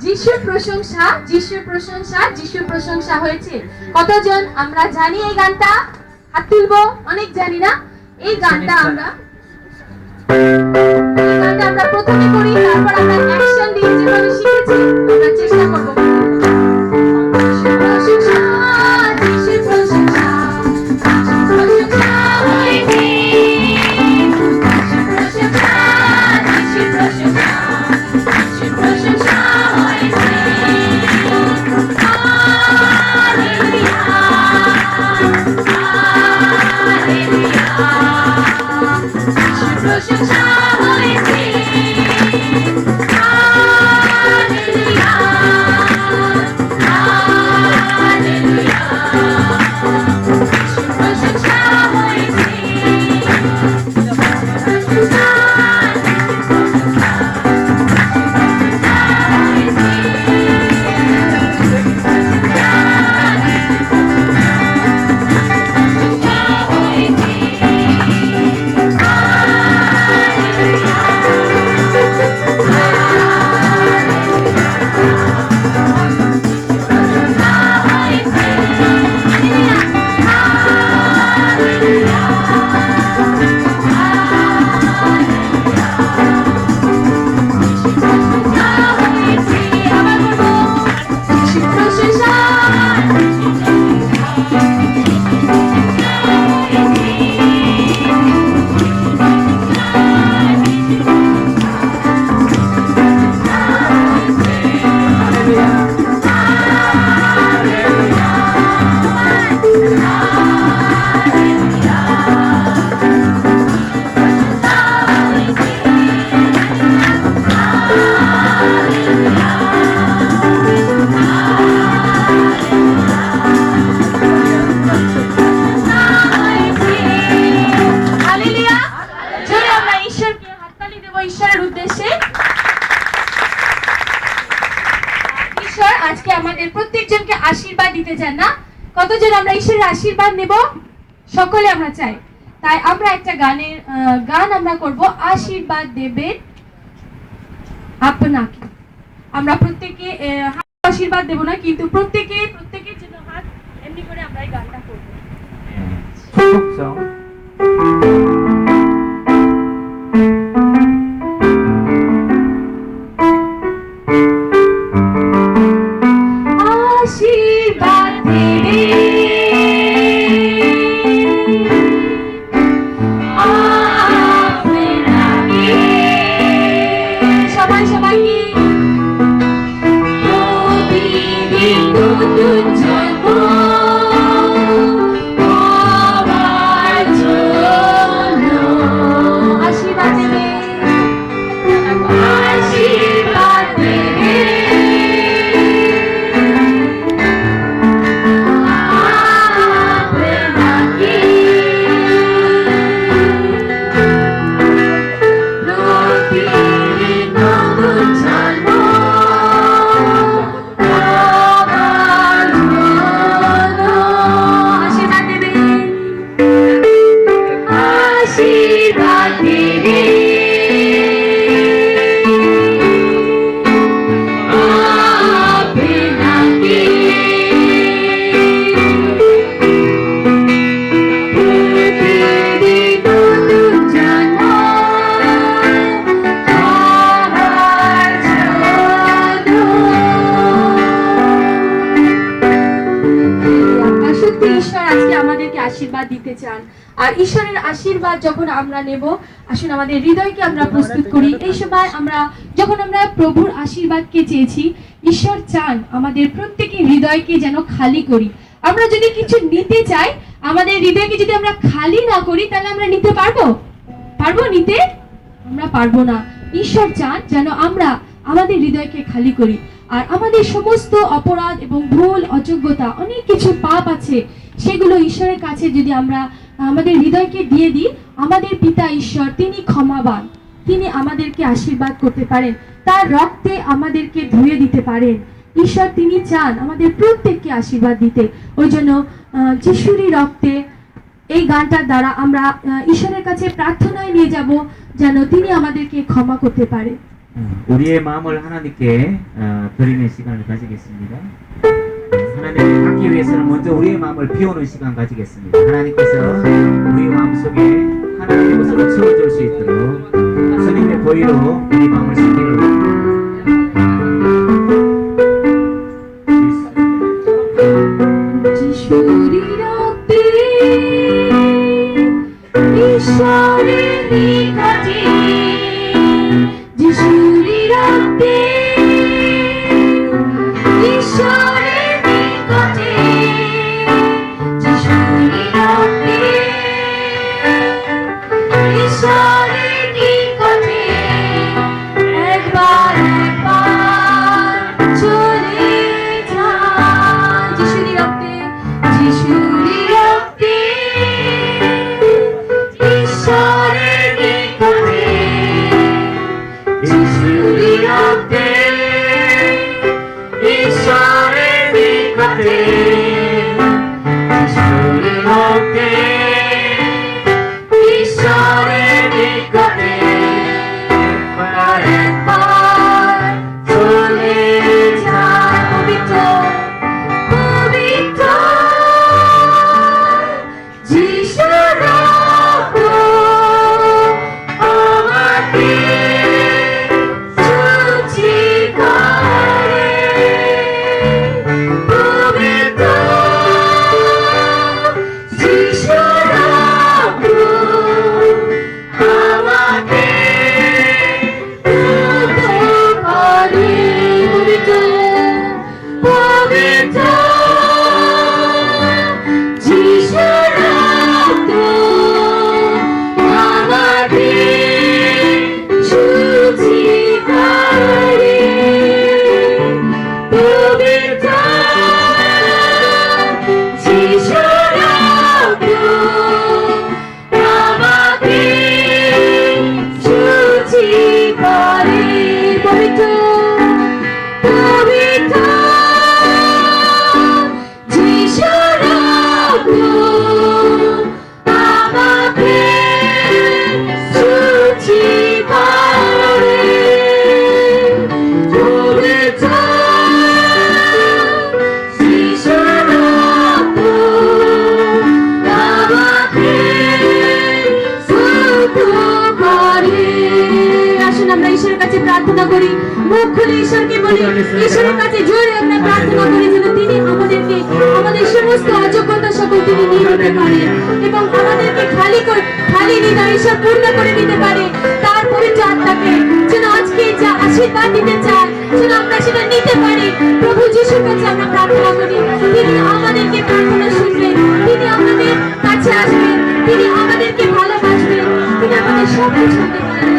যিশুর প্রশংসা, যিশুর প্রশংসা, যিশুর প্রশংসা হয়েছে। কতজন আমরা জানি এই গানটা? হাত তুলবো। অনেক জানি না। এই গানটা আমরা প্রথমে করি, তারপর আমরা অ্যাকশন দিয়ে যেভাবে শিখেছি আমরা চেষ্টা করব। আজকে আমাদের প্রত্যেকজনকে আশীর্বাদ দিতে চান না? কতজন আমরা ঈশ্বরের আশীর্বাদ নেব? সকলে আমরা চাই। তাই আমরা একটা গান আমরা করব, আশীর্বাদ দেবেন আপনাকে। আমরা প্রত্যেকে আশীর্বাদ দেব না, কিন্তু প্রত্যেকের জন্য হাত এমনি করে আমরা এই গানটা করব। আশীর্বাদ দিতে চান। আর ঈশ্বরের আশীর্বাদ যখন আমরা নেব, আসুন আমাদের হৃদয়কে আমরা প্রস্তুত করি। এই সময় যখন আমরা প্রভুর আশীর্বাদকে চেয়েছি, ঈশ্বর চান আমাদের প্রত্যেকের হৃদয়কে যেন খালি করি। আমরা যদি কিছু নিতে চাই, আমাদের হৃদয়কে যদি আমরা খালি না করি, তাহলে আমরা নিতে পারবো নিতে? আমরা পারবো না। ঈশ্বর চান যেন আমরা আমাদের হৃদয়কে খালি করি। আর আমাদের সমস্ত অপরাধ এবং ভুল, অযোগ্যতা, অনেক কিছু পাপ আছে, সেগুলো ঈশ্বরের কাছে যদি আমরা আমাদের হৃদয়কে দিয়ে দিই, আমাদের পিতা ঈশ্বর তিনি ক্ষমাবান, তিনি আমাদেরকে আশীর্বাদ করতে পারেন, তার রক্তে আমাদেরকে ধুয়ে দিতে পারেন। ঈশ্বর তিনি চান আমাদের প্রত্যেককে আশীর্বাদ দিতে। ওই জন্য যিশুরই রক্তে এই গানটার দ্বারা আমরা ঈশ্বরের কাছে প্রার্থনায় নিয়ে যাব যেন তিনি আমাদেরকে ক্ষমা করতে পারে। 우리의 마음을 하나님께 드리는 시간을 가지겠습니다. 하나님을 받기 위해서는 먼저 우리의 마음을 비우는 시간 가지겠습니다. 하나님께서 우리 마음속에 하나님의 것으로 채워줄 수 있도록 스님의 보이로 우리 마음을 숨기를 원합니다. ঈশ্বরের নিকটে যিশুরই রক্তে ঈশ্বরের নিকটে যিশুরই রক্তে ঈশ্বরের নিকটে একবার চলে যায় যিশুরই রক্তে যিশুরই রক্তে ঈশ্বরের নিকটে যিশুরই রক্তে ঈশ্বরের নিকটে যিশুরই রক্তে ঈশ্বরের নিকটে একবার চলে যায় পবিত্র পবিত্র যিশুর রক্ত আমাকে শুচি করে পবিত্র যিশুর রক্ত আমাকে শুদ্ধ করে পবিত্র পবিত্র যিশুর রক্ত আমাকে শুচি করে পবিত্র যিশুর রক্ত আমাকে শুচি করে পবিত্র পবিত্র যিশুর রক্ত আমাকে শুচি করে পবিত্র যিশুর রক্ত আমাকে শুদ্ধ করে। আসুন আমরা ঈশ্বরের কাছে প্রার্থনা করি, মুখ খুলে ঈশ্বরকে বলি, ঈশ্বরের কাছে জোরে আমরা প্রার্থনা করি যেন তিনি আমাদেরকে আমাদের সমস্ত অযোগ্যতা সকল তিনি নিয়ে নিতে পারে এবং আমাদেরকে খালি হৃদয় ঈশ্বর পূর্ণ করে দিতে পারে তার পবিত্র আত্মাকে যেন আজকে যা আশীর্বাদ দিতে চায় যেন আমরা সেটা নিতে পারি। প্রভু যিশুর কাছে আমরা প্রার্থনা করি, তিনি আমাদেরকে প্রার্থনা শুনবেন, তিনি আমাদের কাছে আসবেন, তিনি আমাদেরকে ভালোবাসবেন, তিনি আমাদের সব কিছু দিতে পারেন।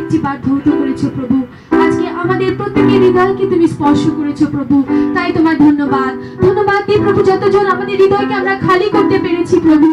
আরেকটি বার ধৌত করেছো প্রভু। আজকে আমাদের প্রত্যেকের হৃদয়কে তুমি স্পর্শ করেছো প্রভু, তাই তোমার ধন্যবাদ। ধন্যবাদ দিই প্রভু, যতজন আমাদের হৃদয়কে আমরা খালি করতে পেরেছি প্রভু,